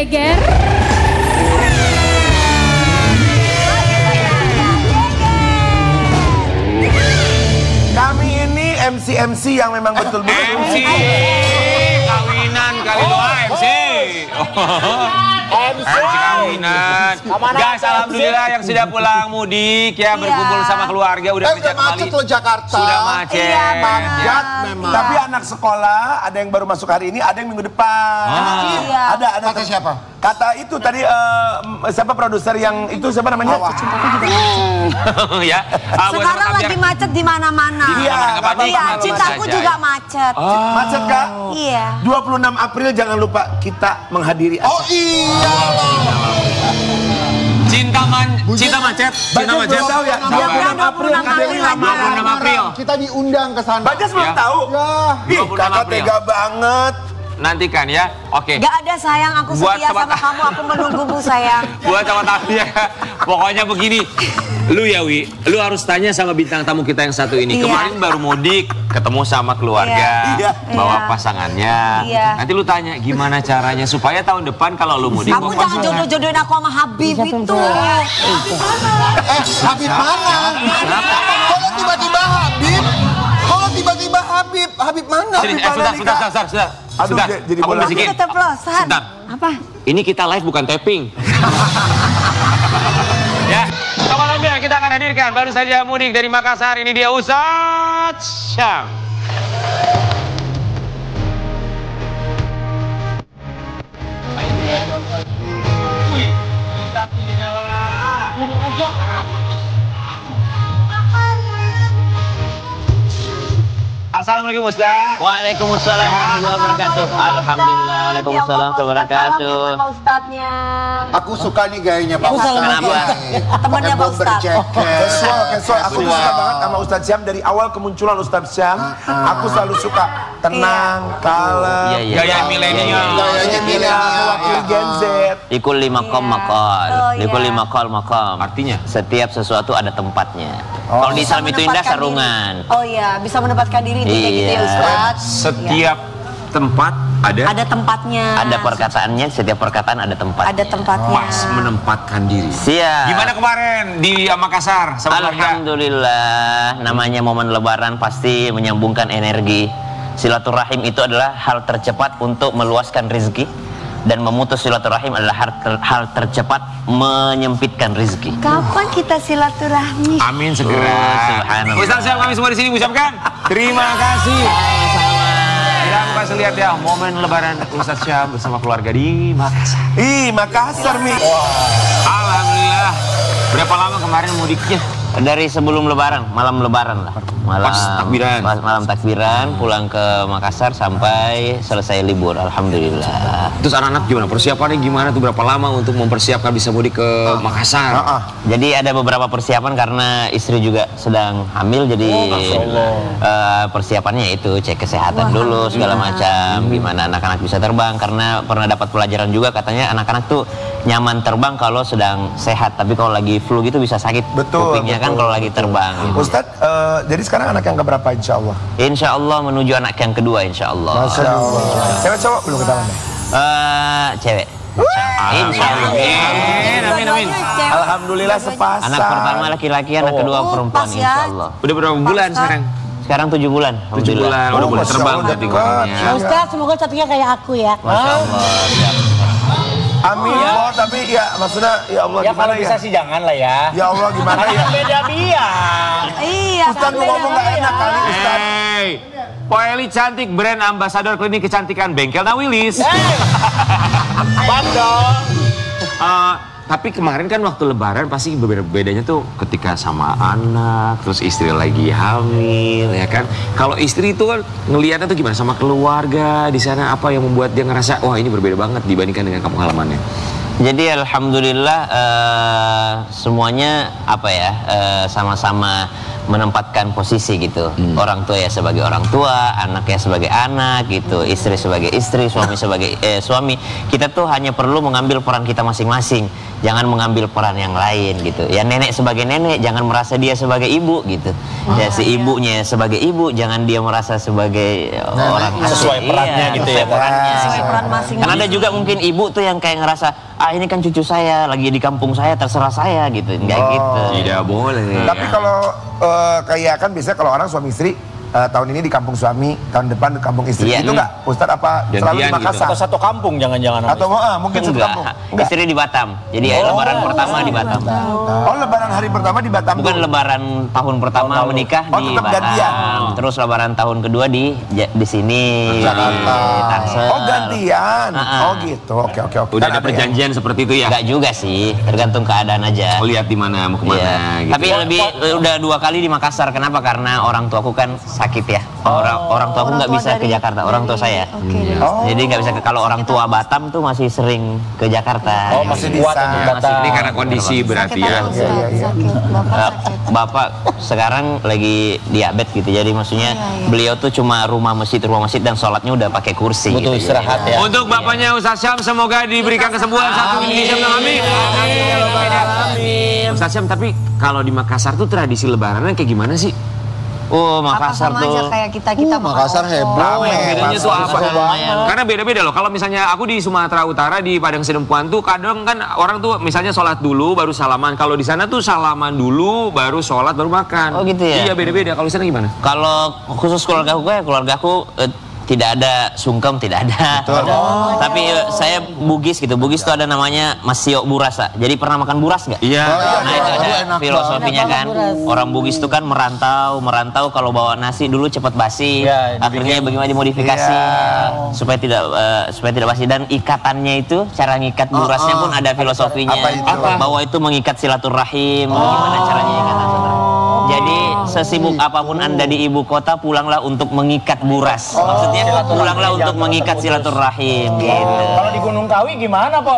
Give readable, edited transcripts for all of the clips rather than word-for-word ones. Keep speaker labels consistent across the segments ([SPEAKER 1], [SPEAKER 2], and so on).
[SPEAKER 1] Geger.
[SPEAKER 2] Kami ini MC yang memang betul-betul
[SPEAKER 3] MC kawinan kali doa MC. MC kawinan. Guys, alhamdulillah yang sudah pulang mudik ya, berkumpul sama keluarga udah kerja kembali.
[SPEAKER 4] Macet loh Jakarta.
[SPEAKER 3] Sudah macet.
[SPEAKER 5] Iya,
[SPEAKER 4] Macet memang.
[SPEAKER 2] Tapi anak sekolah ada yang baru masuk hari ini, ada yang minggu depan.
[SPEAKER 5] Iya.
[SPEAKER 2] Ada.
[SPEAKER 4] Kata siapa?
[SPEAKER 2] Kata itu tadi siapa produser yang itu siapa namanya?
[SPEAKER 3] Ya.
[SPEAKER 5] Sekarang lagi macet di mana-mana.
[SPEAKER 2] Iya,
[SPEAKER 5] Iya, Cintaku juga macet.
[SPEAKER 2] Macet Kak?
[SPEAKER 5] Iya.
[SPEAKER 2] 26 April jangan lupa kita menghadiri acara.
[SPEAKER 4] Oh iya loh.
[SPEAKER 3] Cinta macet. Cinta macet.
[SPEAKER 2] Belum tahu ya? 26 April.
[SPEAKER 3] 26 April.
[SPEAKER 4] Kita diundang ke sana.
[SPEAKER 2] Bagas belum
[SPEAKER 3] Ya.
[SPEAKER 2] tahu?
[SPEAKER 4] Ya.
[SPEAKER 2] Ih,
[SPEAKER 3] 26
[SPEAKER 2] kakak
[SPEAKER 3] April.
[SPEAKER 2] tega banget.
[SPEAKER 3] Nantikan ya. Oke.
[SPEAKER 5] Gak ada sayang, aku
[SPEAKER 3] Buat
[SPEAKER 5] setia
[SPEAKER 3] sobat-
[SPEAKER 5] sama kamu, aku menunggumu sayang.
[SPEAKER 3] Buat teman-teman ya. Pokoknya begini. Lu ya Wi, lu harus tanya sama bintang tamu kita yang satu ini.
[SPEAKER 5] Iya.
[SPEAKER 3] Kemarin baru mudik, ketemu sama keluarga,
[SPEAKER 2] Iya.
[SPEAKER 3] bawa
[SPEAKER 5] Iya.
[SPEAKER 3] pasangannya.
[SPEAKER 5] Iya.
[SPEAKER 3] Nanti lu tanya gimana caranya supaya tahun depan kalau lu mudik
[SPEAKER 5] Kamu
[SPEAKER 3] bawa
[SPEAKER 5] jangan
[SPEAKER 3] pasangan.
[SPEAKER 5] jodoh-jodohin aku sama Habib itu.
[SPEAKER 4] Habib mana? Kalau tiba-tiba Habib? Kalau tiba-tiba Habib? Habib mana?
[SPEAKER 3] Sini,
[SPEAKER 4] Habib mana nih, Kak?
[SPEAKER 3] sebentar.
[SPEAKER 2] Aduh,
[SPEAKER 3] Sebentar.
[SPEAKER 2] jadi
[SPEAKER 3] Aku
[SPEAKER 2] bola.
[SPEAKER 3] bisikin.
[SPEAKER 5] Aku keceplosan.
[SPEAKER 3] Sebentar.
[SPEAKER 5] Apa?
[SPEAKER 3] Ini kita live bukan tapping. Ya, teman-teman yang kita akan hadirkan baru saja mudik dari Makassar. Ini dia Ustadz Syam. Assalamualaikum Ustaz.
[SPEAKER 6] Waalaikumsalam warahmatullahi wabarakatuh. Alhamdulillah. Waalaikumsalam warahmatullahi wabarakatuh.
[SPEAKER 5] Sama Ustadznya.
[SPEAKER 4] Aku suka nih gayanya Pak Ustadz.
[SPEAKER 6] Kenapa?
[SPEAKER 5] Temannya Pak Ustadz.
[SPEAKER 2] Casual. Aku tuh suka banget sama Ustadz Syam. Dari awal kemunculan Ustadz Syam, aku selalu suka tenang, kalem.
[SPEAKER 6] Iya.
[SPEAKER 3] Gaya milenial.
[SPEAKER 4] Gayanya
[SPEAKER 2] Mewakili Gen Z.
[SPEAKER 6] Ikul lima kom makol.
[SPEAKER 5] Oh, iya.
[SPEAKER 6] Ikul lima kol makom.
[SPEAKER 3] Artinya?
[SPEAKER 6] Setiap sesuatu ada tempatnya. Kalau di Islam itu indah
[SPEAKER 5] Menempatkan
[SPEAKER 6] sarungan.
[SPEAKER 5] diri. Oh iya, bisa menempatkan diri di kayak gitu ya
[SPEAKER 6] Iya.
[SPEAKER 5] Ustadz.
[SPEAKER 3] Setiap tempat ada
[SPEAKER 5] Ada tempatnya.
[SPEAKER 6] Ada perkataannya, setiap perkataan ada tempatnya.
[SPEAKER 5] Ada tempatnya.
[SPEAKER 3] pas menempatkan diri.
[SPEAKER 6] Siap.
[SPEAKER 3] Gimana kemarin di Makassar sama keluarga?
[SPEAKER 6] Alhamdulillah, namanya momen lebaran pasti menyambungkan energi. Silaturahim itu adalah hal tercepat untuk meluaskan rezeki. Dan memutus silaturahim adalah hal tercepat menyempitkan rezeki.
[SPEAKER 5] Kapan kita silaturahmi?
[SPEAKER 3] Amin segera.
[SPEAKER 6] Subhanallah.
[SPEAKER 3] Ustaz Syam, kami semua di sini mengucapkan terima kasih. Kita kasih lihat ya momen lebaran Ustaz Syam bersama keluarga di Makassar.
[SPEAKER 2] Ih, Makassar, Mi.
[SPEAKER 3] Alhamdulillah. Berapa lama kemarin mudiknya?
[SPEAKER 6] Dari sebelum lebaran, malam lebaran lah.
[SPEAKER 3] Pas takbiran.
[SPEAKER 6] Malam takbiran, pulang ke Makassar sampai selesai libur. Alhamdulillah.
[SPEAKER 3] Terus anak-anak gimana? Persiapannya gimana tuh? Berapa lama untuk mempersiapkan bisa mudik ke Makassar?
[SPEAKER 6] Jadi ada beberapa persiapan karena istri juga sedang hamil, jadi persiapannya itu cek kesehatan dulu segala macam, gimana anak-anak bisa terbang, karena pernah dapat pelajaran juga katanya anak-anak tuh nyaman terbang kalau sedang sehat, tapi kalau lagi flu gitu bisa sakit kupingnya kan kalau lagi terbang.
[SPEAKER 2] Ustadz, jadi sekarang anak yang keberapa insya Allah?
[SPEAKER 6] Insya Allah menuju anak yang kedua insya Allah.
[SPEAKER 2] Masya Allah. Cewek cowok belum ketahuan ya?
[SPEAKER 6] Cewek. Insya Allah.
[SPEAKER 3] Amin.
[SPEAKER 2] Alhamdulillah sepasang.
[SPEAKER 6] Anak pertama laki-laki, anak kedua perempuan
[SPEAKER 5] pas ya.
[SPEAKER 6] insya Allah.
[SPEAKER 3] Udah berapa bulan sekarang?
[SPEAKER 6] Sekarang 7 bulan.
[SPEAKER 3] 7 bulan. Udah boleh
[SPEAKER 2] Masya
[SPEAKER 3] terbang
[SPEAKER 2] Allah,
[SPEAKER 3] berarti
[SPEAKER 2] dekat.
[SPEAKER 3] ngomongnya.
[SPEAKER 5] Ustadz, semoga cantiknya kayak aku ya.
[SPEAKER 6] Masya Allah.
[SPEAKER 2] Amin, Allah, tapi ya maksudnya ya Allah
[SPEAKER 7] Ya
[SPEAKER 2] gimana
[SPEAKER 7] kalau
[SPEAKER 2] ya?
[SPEAKER 7] bisa sih jangan lah ya.
[SPEAKER 2] Ya Allah gimana ya?
[SPEAKER 7] Beda biar.
[SPEAKER 5] Iya.
[SPEAKER 2] Ustadz mau ngomong gak enak kali Ustadz.
[SPEAKER 3] Hey, Poeli cantik, brand ambasador klinik kecantikan Bengkel Nawilis.
[SPEAKER 7] Pas dong.
[SPEAKER 3] Tapi kemarin kan waktu lebaran pasti bedanya tuh ketika sama anak, terus istri lagi hamil, ya kan? Kalau istri itu kan ngelihatnya tuh gimana sama keluarga di sana, apa yang membuat dia ngerasa wah ini berbeda banget dibandingkan dengan kampung halamannya?
[SPEAKER 6] Jadi alhamdulillah semuanya apa ya sama-sama menempatkan posisi gitu. Orang tua ya sebagai orang tua, anak ya sebagai anak gitu, istri sebagai istri, suami sebagai suami. Kita tuh hanya perlu mengambil peran kita masing-masing, jangan mengambil peran yang lain gitu. Ya nenek sebagai nenek, jangan merasa dia sebagai ibu gitu. Ya si ibunya sebagai ibu, jangan dia merasa sebagai orang
[SPEAKER 7] Sesuai perannya gitu ya.
[SPEAKER 5] Sesuai peran masing-masing.
[SPEAKER 6] Kan ada juga mungkin ibu tuh yang kayak ngerasa, ini kan cucu saya, lagi di kampung saya, terserah saya gitu. Enggak gitu.
[SPEAKER 3] Tidak boleh.
[SPEAKER 2] Tapi kalau kayak kan biasanya kalau orang suami istri tahun ini di kampung suami, tahun depan di kampung istri.
[SPEAKER 6] Iya.
[SPEAKER 2] Itu enggak? Ustadz apa
[SPEAKER 3] Gantian
[SPEAKER 2] selalu di
[SPEAKER 3] gitu.
[SPEAKER 2] Makassar?
[SPEAKER 7] Atau satu kampung jangan-jangan.
[SPEAKER 2] Atau mungkin satu
[SPEAKER 6] Enggak,
[SPEAKER 2] kampung? Enggak.
[SPEAKER 6] istri di Batam. Jadi lebaran pertama di Batam.
[SPEAKER 2] Oh, lebaran hari pertama di Batam.
[SPEAKER 6] Bukan
[SPEAKER 2] dulu.
[SPEAKER 6] lebaran tahun pertama menikah
[SPEAKER 2] Oh,
[SPEAKER 6] di
[SPEAKER 2] tetap
[SPEAKER 6] Batam.
[SPEAKER 2] gantian.
[SPEAKER 6] Terus lebaran tahun kedua di sini
[SPEAKER 2] Jakarta.
[SPEAKER 6] di Tangsel.
[SPEAKER 2] Oh, gantian.
[SPEAKER 6] Ah.
[SPEAKER 2] Oh, gitu. Oke.
[SPEAKER 3] Udah
[SPEAKER 2] Kan
[SPEAKER 3] ada
[SPEAKER 2] ya.
[SPEAKER 3] perjanjian seperti itu ya?
[SPEAKER 6] Enggak juga sih, tergantung keadaan aja.
[SPEAKER 3] Oh, lihat di mana mau kemana
[SPEAKER 6] Iya.
[SPEAKER 3] gitu.
[SPEAKER 6] Tapi lebih udah 2 kali di Makassar. Kenapa? Karena orang tuaku kan sakit ya. Orang tuaku nggak bisa ke Jakarta. Orang tua saya. Jadi nggak bisa kalau orang tua Batam tuh masih sering ke Jakarta.
[SPEAKER 7] Oh, masih kuat untuk Batam.
[SPEAKER 3] Ini karena kondisi berarti
[SPEAKER 5] Sakit
[SPEAKER 3] ya.
[SPEAKER 5] apa, Ustaz? Sakit. Bapak sakit.
[SPEAKER 6] Bapak sekarang lagi diabetes gitu. Jadi maksudnya beliau tuh cuma rumah masjid dan sholatnya udah pakai kursi.
[SPEAKER 7] Butuh
[SPEAKER 6] gitu.
[SPEAKER 7] istirahat ya.
[SPEAKER 3] Untuk bapaknya Ustaz Syam semoga diberikan kesembuhan satu Indonesia. Amin. Ustaz Syam, tapi kalau di Makassar tuh tradisi lebarannya kayak gimana sih?
[SPEAKER 6] Oh,
[SPEAKER 5] Apa
[SPEAKER 6] Makassar
[SPEAKER 5] sama aja
[SPEAKER 6] tuh.
[SPEAKER 5] kayak kita
[SPEAKER 4] Makassar heboh.
[SPEAKER 3] Bedanya tuh apa?
[SPEAKER 6] lumayan.
[SPEAKER 3] Karena beda-beda loh. Kalau misalnya aku di Sumatera Utara di Padang Sidempuan tuh kadang kan orang tuh misalnya sholat dulu baru salaman. Kalau di sana tuh salaman dulu baru sholat baru makan.
[SPEAKER 6] Oh, gitu ya?
[SPEAKER 3] Iya beda-beda. Kalau di sana gimana?
[SPEAKER 6] Kalau khusus keluargaku tidak ada sungkem, tidak ada. Tapi saya Bugis gitu. Bugis tuh ada namanya Masio Burasa. Jadi pernah makan buras nggak?
[SPEAKER 3] Iya.
[SPEAKER 6] Nah itu ada
[SPEAKER 4] enak
[SPEAKER 6] filosofinya kan. Orang Bugis tuh kan merantau kalau bawa nasi dulu cepat basi.
[SPEAKER 7] Ya,
[SPEAKER 6] Akhirnya bagaimana dimodifikasi supaya tidak basi, dan ikatannya itu cara ngikat burasnya pun ada filosofinya.
[SPEAKER 2] Apa itu?
[SPEAKER 6] Bahwa itu mengikat silaturahim. Bagaimana caranya ikatan silaturahim? Jadi sesibuk apapun Anda di ibu kota, pulanglah untuk mengikat buras. Maksudnya pulanglah untuk mengikat silaturahim gitu.
[SPEAKER 7] Kalau di Gunung Kawi gimana, Pak?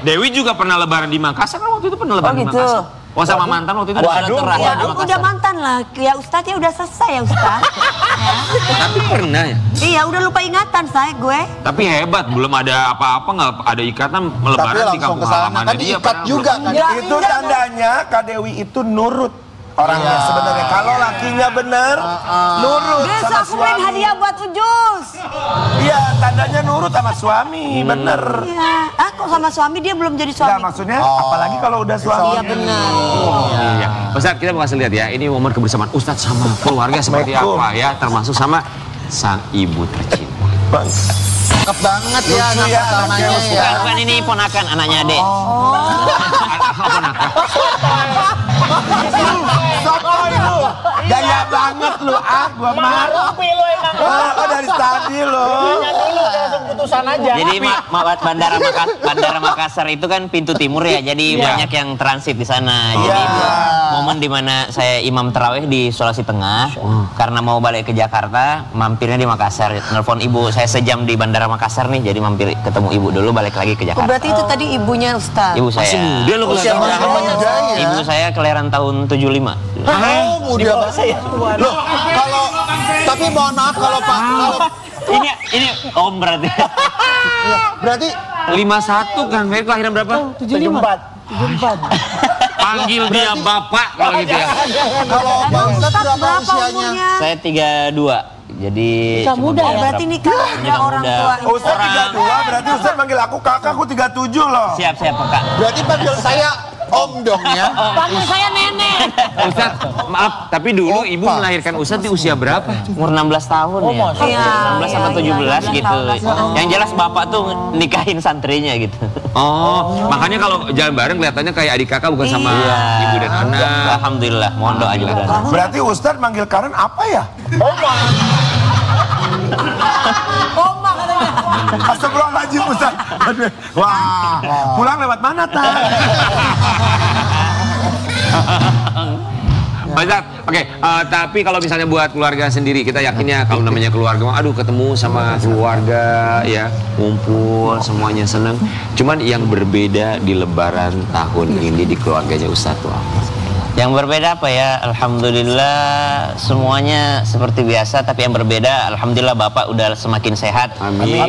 [SPEAKER 3] Dewi juga pernah lebaran di Makassar kan waktu itu pernah lebaran di
[SPEAKER 6] gitu.
[SPEAKER 3] Makassar. Oh sama mantan waktu itu.
[SPEAKER 7] Waduh.
[SPEAKER 5] Ya, udah mantan lah. Ya Ustadz ya udah selesai ya Ustadz.
[SPEAKER 3] Tapi pernah ya.
[SPEAKER 5] Iya, udah lupa ingatan saya gue.
[SPEAKER 3] Tapi hebat, belum ada apa-apa, nggak ada ikatan
[SPEAKER 4] Tapi
[SPEAKER 3] lebaran di
[SPEAKER 4] langsung
[SPEAKER 3] kampung
[SPEAKER 4] ke sana
[SPEAKER 3] halaman
[SPEAKER 4] kan diikat juga kan.
[SPEAKER 2] Itu tandanya Kak Dewi itu nurut orangnya sebenarnya. Kalau lakinya bener, nurut
[SPEAKER 5] Besok
[SPEAKER 2] sama
[SPEAKER 5] aku beliin
[SPEAKER 2] suami.
[SPEAKER 5] hadiah buat Ujus.
[SPEAKER 2] Iya, tandanya nurut sama suami, bener.
[SPEAKER 5] Iya. Kok sama suami dia belum jadi
[SPEAKER 2] Nah,
[SPEAKER 5] suami?
[SPEAKER 2] maksudnya apalagi kalau udah suami.
[SPEAKER 5] Iya benar.
[SPEAKER 3] Iya. Ustadz, kita mau kasih lihat ya, ini momen kebersamaan Ustadz sama keluarga seperti apa ya, termasuk sama sang ibu tercinta.
[SPEAKER 4] Cakep banget ya
[SPEAKER 2] Lucu
[SPEAKER 4] anak
[SPEAKER 2] ya,
[SPEAKER 4] pertamanya
[SPEAKER 2] anaknya.
[SPEAKER 4] ya.
[SPEAKER 6] Bukan ini ponakan anaknya Ade.
[SPEAKER 2] Sotoy lu, gaya banget lu, gua marah.
[SPEAKER 7] Rumpi lo emang.
[SPEAKER 2] Oh, dari tadi lu.
[SPEAKER 7] Tanya dulu langsung putusan aja.
[SPEAKER 6] Jadi Bandara Makassar itu kan pintu timur ya, jadi banyak yang transit di sana. Jadi itu momen dimana saya imam tarawih di Sulawesi Tengah, karena mau balik ke Jakarta, mampirnya di Makassar. Nelpon ibu, saya sejam di Bandara Makassar nih, jadi mampir ketemu ibu dulu, balik lagi ke
[SPEAKER 5] Oh,
[SPEAKER 6] Jakarta.
[SPEAKER 5] berarti itu tadi ibunya Ustadz.
[SPEAKER 6] Ibu saya.
[SPEAKER 3] Muda lo
[SPEAKER 4] Usia
[SPEAKER 3] kelihatan.
[SPEAKER 4] masih muda ya.
[SPEAKER 6] Ibu saya kelahiran tahun 75.
[SPEAKER 4] Oh, muda banget. Loh, kalau tapi mohon maaf kalau Pak, kalau
[SPEAKER 6] Ini om berarti.
[SPEAKER 4] berarti
[SPEAKER 3] 51 kan, Ferry kelahiran berapa?
[SPEAKER 7] 74.
[SPEAKER 3] Panggil dia bapak kalau gitu ya.
[SPEAKER 4] kalau Pak Ustadz berapa
[SPEAKER 5] Berapa
[SPEAKER 4] usianya?
[SPEAKER 5] umurnya?
[SPEAKER 6] Saya 32. Jadi
[SPEAKER 5] Udah muda ya, berarti nikahnya
[SPEAKER 6] Nikah
[SPEAKER 5] orang
[SPEAKER 6] muda.
[SPEAKER 5] tua.
[SPEAKER 2] Ustaz 32, berarti Ustaz manggil aku kakak, aku 37 loh.
[SPEAKER 6] Siap Kak.
[SPEAKER 4] Berarti panggil saya Om dong ya.
[SPEAKER 5] Panggil saya nenek.
[SPEAKER 3] Ustadz, maaf, tapi dulu ibu melahirkan Ustadz di usia berapa?
[SPEAKER 6] Umur 16 tahun ya.
[SPEAKER 5] Iya,
[SPEAKER 6] 16 sampai 17 gitu.
[SPEAKER 5] 16
[SPEAKER 6] Yang jelas bapak tuh nikahin santrinya gitu.
[SPEAKER 3] Oh, makanya kalau jalan bareng kelihatannya kayak adik kakak bukan sama ibu dan anak.
[SPEAKER 6] Alhamdulillah, mohon doa juga.
[SPEAKER 2] Berarti Ustaz manggil Karen apa ya?
[SPEAKER 5] Oma katanya.
[SPEAKER 2] Astagfirullahaladzim Ustaz. Aduh. Wah, pulang lewat mana, Tan?
[SPEAKER 3] Ustaz, oke, tapi kalau misalnya buat keluarga sendiri, kita yakinnya kalau namanya keluarga, aduh ketemu sama keluarga, ya, ngumpul, semuanya seneng. Cuman yang berbeda di Lebaran tahun ini di keluarganya Ustaz tuh apa?
[SPEAKER 6] Yang berbeda apa ya? Alhamdulillah semuanya seperti biasa, tapi yang berbeda Alhamdulillah Bapak udah semakin sehat.
[SPEAKER 3] Amin.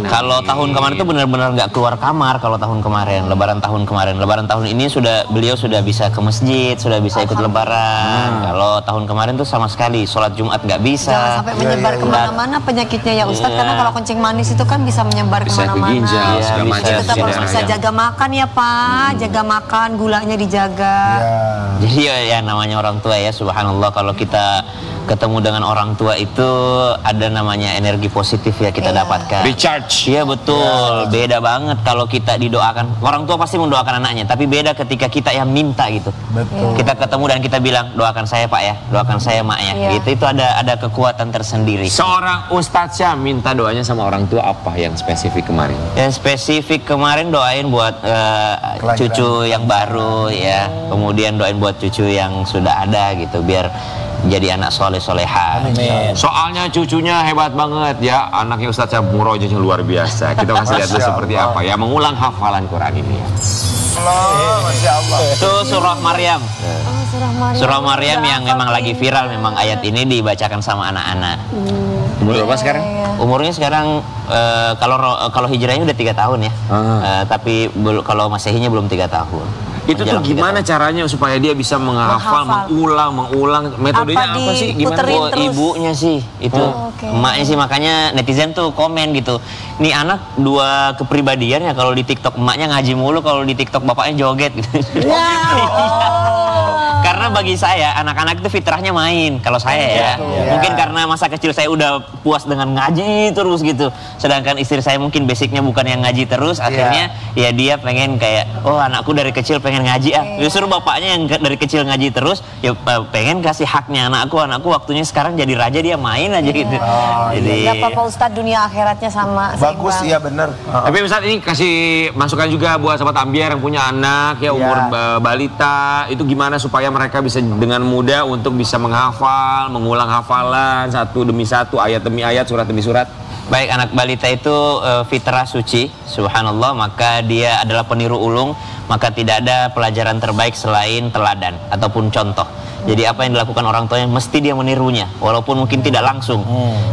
[SPEAKER 6] Kalau tahun kemarin itu benar-benar nggak keluar kamar. Kalau tahun kemarin, Lebaran tahun ini beliau sudah bisa ke masjid, sudah bisa ikut Lebaran. Kalau tahun kemarin tuh sama sekali sholat Jumat nggak bisa.
[SPEAKER 5] Jangan sampai menyebar kemana-mana penyakitnya ya Ustadz, karena kalau kencing manis itu kan bisa menyebar
[SPEAKER 3] Bisa ke
[SPEAKER 5] kemana-mana.
[SPEAKER 3] ginjal,
[SPEAKER 6] Iya,
[SPEAKER 3] segala
[SPEAKER 6] bisa.
[SPEAKER 3] macam.
[SPEAKER 5] Tetap harus bisa jaga makan ya Pak, jaga makan, gulanya dijaga.
[SPEAKER 6] Jadi ya namanya orang tua ya, subhanallah, kalau kita ketemu dengan orang tua itu ada namanya energi positif ya kita dapatkan.
[SPEAKER 3] Recharge.
[SPEAKER 6] Iya betul, beda banget kalau kita didoakan. Orang tua pasti mendoakan anaknya, tapi beda ketika kita yang minta gitu.
[SPEAKER 2] Betul.
[SPEAKER 6] Kita ketemu dan kita bilang doakan saya Pak ya, doakan saya Mak ya.
[SPEAKER 5] Iya.
[SPEAKER 6] Gitu itu ada kekuatan tersendiri.
[SPEAKER 3] Seorang Ustadz Syam minta doanya sama orang tua apa yang spesifik kemarin?
[SPEAKER 6] Yang spesifik kemarin doain buat cucu yang baru ya, kemudian doain buat cucu yang sudah ada gitu, biar jadi anak soleh-soleha.
[SPEAKER 3] Soalnya cucunya hebat banget ya, anaknya Ustadz Syam murojahnya luar biasa. Kita kasih lihat dulu seperti apa ya, mengulang hafalan Quran ini ya.
[SPEAKER 2] Masya Allah.
[SPEAKER 6] Itu surah Maryam.
[SPEAKER 5] Oh,
[SPEAKER 6] Surah Maryam yang memang lagi viral, memang ayat ini dibacakan sama anak-anak.
[SPEAKER 3] Umur berapa sekarang?
[SPEAKER 6] Umurnya sekarang kalau hijrahnya udah 3 tahun ya. Tapi kalau masehinya belum 3 tahun.
[SPEAKER 3] Itu tuh
[SPEAKER 6] Menjelang 3
[SPEAKER 3] gimana
[SPEAKER 6] tahun.
[SPEAKER 3] caranya supaya dia bisa menghafal, mengulang, metodenya apa sih? Gimana?
[SPEAKER 5] diputerin
[SPEAKER 6] Oh,
[SPEAKER 5] terus?
[SPEAKER 6] ibunya sih itu,
[SPEAKER 5] oke.
[SPEAKER 6] emaknya sih, makanya netizen tuh komen gitu. Nih anak dua kepribadian ya, kalau di TikTok emaknya ngaji mulu, kalau di TikTok bapaknya joget gitu. Karena bagi saya anak-anak itu fitrahnya main. Kalau saya ya, mungkin karena masa kecil saya udah puas dengan ngaji terus gitu. Sedangkan istri saya mungkin basicnya bukan yang ngaji terus, akhirnya ya dia pengen kayak, oh anakku dari kecil pengen ngaji ah. Justru bapaknya yang dari kecil ngaji terus, ya pengen kasih haknya anakku waktunya sekarang jadi raja, dia main aja gitu. Jadi
[SPEAKER 5] Gak apa-apa Ustadz, dunia akhiratnya sama.
[SPEAKER 2] Bagus,
[SPEAKER 5] seimbang.
[SPEAKER 2] iya bener.
[SPEAKER 3] Tapi Ustadz ini kasih masukan juga buat sahabat Ambiar yang punya anak ya umur balita, itu gimana supaya mereka bisa dengan mudah untuk bisa menghafal, mengulang hafalan satu demi satu, ayat demi ayat, surat demi surat.
[SPEAKER 6] baik, anak balita itu fitrah suci, subhanallah, maka dia adalah peniru ulung, maka tidak ada pelajaran terbaik selain teladan ataupun contoh. Jadi apa yang dilakukan orang tuanya mesti dia menirunya, walaupun mungkin tidak langsung.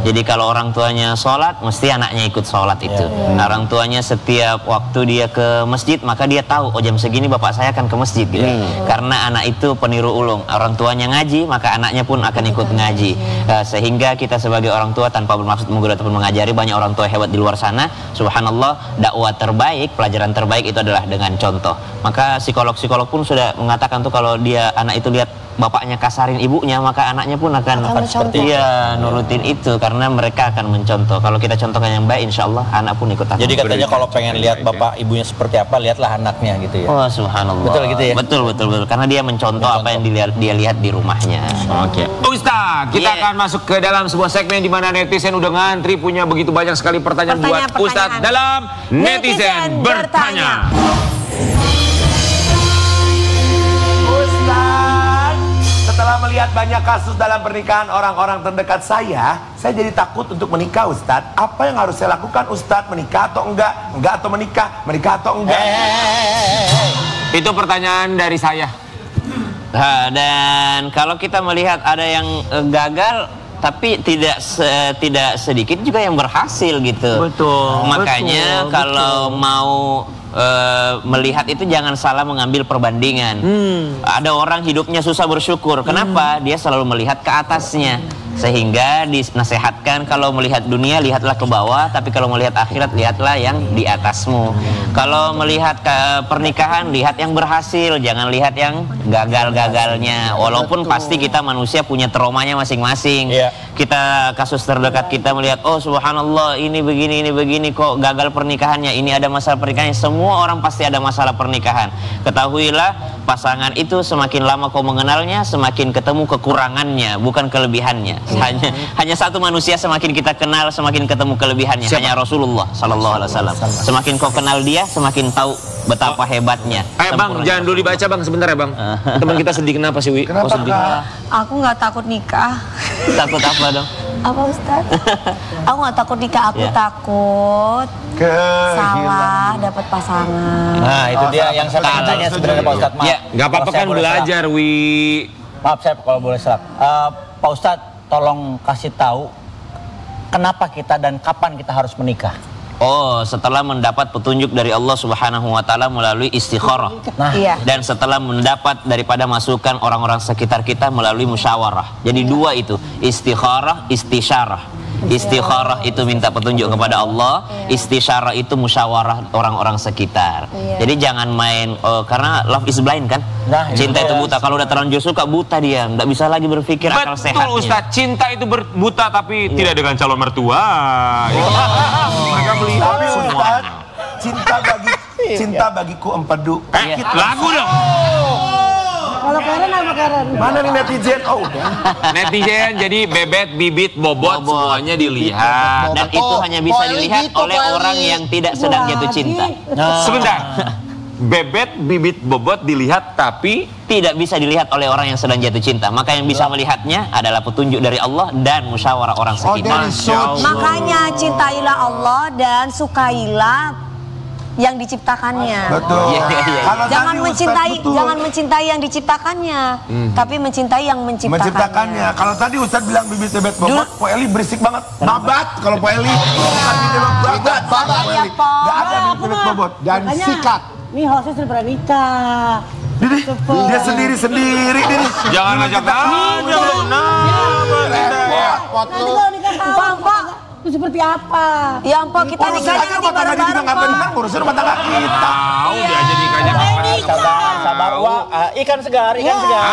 [SPEAKER 6] Jadi kalau orang tuanya sholat, mesti anaknya ikut sholat itu. Nah, orang tuanya setiap waktu dia ke masjid, maka dia tahu, oh jam segini bapak saya akan ke masjid gitu. Karena anak itu peniru ulung. Orang tuanya ngaji, maka anaknya pun akan ikut ngaji. Sehingga kita sebagai orang tua tanpa bermaksud menggurui ataupun mengajari, banyak orang tua hebat di luar sana. Subhanallah, dakwah terbaik, pelajaran terbaik itu adalah dengan contoh. Maka psikolog-psikolog pun sudah mengatakan tuh, kalau dia anak itu lihat bapaknya kasarin ibunya, maka anaknya pun akan seperti nurutin itu, karena mereka akan mencontoh. Kalau kita contohkan yang baik, insya Allah anak pun ikut.
[SPEAKER 7] Jadi katanya kalau pengen lihat bapak ibunya seperti apa, lihatlah anaknya gitu ya.
[SPEAKER 6] Oh subhanallah.
[SPEAKER 7] Betul gitu ya?
[SPEAKER 6] Betul. Karena dia mencontoh apa yang dia lihat di rumahnya.
[SPEAKER 3] Oke. Ustaz, kita akan masuk ke dalam sebuah segmen di mana netizen udah ngantri, punya begitu banyak sekali pertanyaan buat Ustaz dalam Netizen Bertanya.
[SPEAKER 2] Setelah melihat banyak kasus dalam pernikahan orang-orang terdekat saya jadi takut untuk menikah, Ustadz. Apa yang harus saya lakukan, Ustadz? Menikah atau enggak? Enggak atau menikah? Menikah atau enggak?
[SPEAKER 3] Itu pertanyaan dari saya.
[SPEAKER 6] Dan kalau kita melihat ada yang gagal, tapi tidak sedikit juga yang berhasil gitu.
[SPEAKER 3] Betul.
[SPEAKER 6] Makanya kalau mau melihat itu, jangan salah mengambil perbandingan. Ada orang hidupnya susah bersyukur. Kenapa? Dia selalu melihat ke atasnya. Sehingga dinasehatkan, kalau melihat dunia lihatlah ke bawah, tapi kalau melihat akhirat lihatlah yang di atasmu. Kalau melihat ke pernikahan, lihat yang berhasil, jangan lihat yang gagal-gagalnya. Walaupun pasti kita manusia punya traumanya masing-masing. Kita kasus terdekat kita melihat, oh subhanallah ini begini kok gagal pernikahannya, ini ada masalah pernikahannya. Semua orang pasti ada masalah pernikahan. Ketahuilah pasangan itu semakin lama kau mengenalnya, semakin ketemu kekurangannya, bukan kelebihannya. Hanya satu manusia semakin kita kenal, semakin ketemu kelebihannya. Hanya Rasulullah Sallallahu Alaihi Wasallam. Semakin kau kenal dia, semakin tahu betapa hebatnya.
[SPEAKER 3] Bang, jangan dulu dibaca bang, sebentar ya bang. Teman kita sedih, kenapa sih Wi?
[SPEAKER 2] Kenapa,
[SPEAKER 3] Kok sedih?
[SPEAKER 2] Kak?
[SPEAKER 5] Aku nggak takut nikah.
[SPEAKER 6] Takut apa dong?
[SPEAKER 5] Apa Ustaz? Aku nggak takut nikah, aku
[SPEAKER 6] Ya.
[SPEAKER 5] takut salah dapat pasangan.
[SPEAKER 7] Nah, itu dia yang saya
[SPEAKER 2] Setuju,
[SPEAKER 7] tanya
[SPEAKER 2] setuju.
[SPEAKER 7] sebenarnya Pak Ustadz. Maaf.
[SPEAKER 6] Ya,
[SPEAKER 3] Nggak apa-apa
[SPEAKER 7] Kalau saya
[SPEAKER 3] kan
[SPEAKER 7] boleh
[SPEAKER 3] belajar Wi.
[SPEAKER 7] Maaf saya kalau boleh serap. Pak Ustadz, tolong kasih tahu kenapa kita dan kapan kita harus menikah.
[SPEAKER 6] Oh, setelah mendapat petunjuk dari Allah Subhanahu wa taala melalui istikharah.
[SPEAKER 7] Nah,
[SPEAKER 5] Iya.
[SPEAKER 6] Dan setelah mendapat daripada masukan orang-orang sekitar kita melalui musyawarah. Jadi dua itu, istikharah, istisyarah. Istikharah itu minta petunjuk kepada Allah, istisyarah itu musyawarah orang-orang sekitar.
[SPEAKER 5] Iya.
[SPEAKER 6] Jadi jangan main karena love is blind kan?
[SPEAKER 7] Nah,
[SPEAKER 6] Cinta
[SPEAKER 7] itu
[SPEAKER 6] itu
[SPEAKER 7] dia.
[SPEAKER 6] buta. Kalau udah terlanjur suka buta dia, nggak bisa lagi berpikir akal
[SPEAKER 3] Betul
[SPEAKER 6] sehatnya.
[SPEAKER 3] Ustaz, cinta itu buta tapi tidak dengan calon mertua. Mereka beli
[SPEAKER 2] Tapi
[SPEAKER 3] semua.
[SPEAKER 2] Ustaz, cinta bagiku empedu.
[SPEAKER 3] Lagu dong.
[SPEAKER 1] Kalau Karen apa Karen?
[SPEAKER 2] Mana nih netizen? Oh, udah.
[SPEAKER 3] Netizen jadi bebet, bibit, bobot, semuanya dilihat.
[SPEAKER 6] Dan itu hanya bisa dilihat oleh orang yang tidak sedang jatuh cinta.
[SPEAKER 3] Sebentar. Bebet, bibit, bobot dilihat tapi
[SPEAKER 6] Tidak bisa dilihat oleh orang yang sedang jatuh cinta. Maka yang bisa melihatnya adalah petunjuk dari Allah dan musyawarah orang sekitar.
[SPEAKER 5] Makanya cintailah Allah dan sukailah yang diciptakannya.
[SPEAKER 2] Betul.
[SPEAKER 6] Iya, iya, iya.
[SPEAKER 2] Kalau
[SPEAKER 5] Jangan
[SPEAKER 2] tadi Ustaz
[SPEAKER 5] mencintai,
[SPEAKER 2] betul.
[SPEAKER 5] jangan mencintai yang diciptakannya, tapi mencintai yang
[SPEAKER 2] Menciptakannya. Kalau tadi Ustaz bilang bibit bebet bobot, Po Eli berisik banget. Babat kalau Po Eli. Bukan ini loh, babat.
[SPEAKER 5] Babat ya, Po.
[SPEAKER 2] Nggak ada bibit bebet bobot.
[SPEAKER 1] Dan sikat. Nih hostnya sudah pernah nikah.
[SPEAKER 2] Dia sendiri-sendiri nih.
[SPEAKER 3] jangan ngajak aja belum
[SPEAKER 1] Nanti kalau nikah
[SPEAKER 5] Pak.
[SPEAKER 1] itu seperti apa?
[SPEAKER 5] Ya ampun, kita
[SPEAKER 2] Urusan
[SPEAKER 5] nikahnya
[SPEAKER 2] aja
[SPEAKER 5] kan di
[SPEAKER 2] rumah tangga dia juga
[SPEAKER 5] bareng-bareng,
[SPEAKER 2] nggak benar,
[SPEAKER 5] Pak.
[SPEAKER 2] urusan rumah tangga kita.
[SPEAKER 3] tahu dia jadi kayaknya
[SPEAKER 7] sabar, sabar. Wah, ikan segar, ikan segar.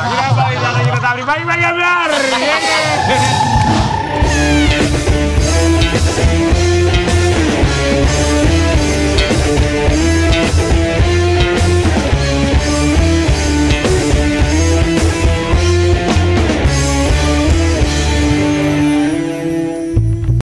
[SPEAKER 3] kita balik lagi ke tabli. Bye bye.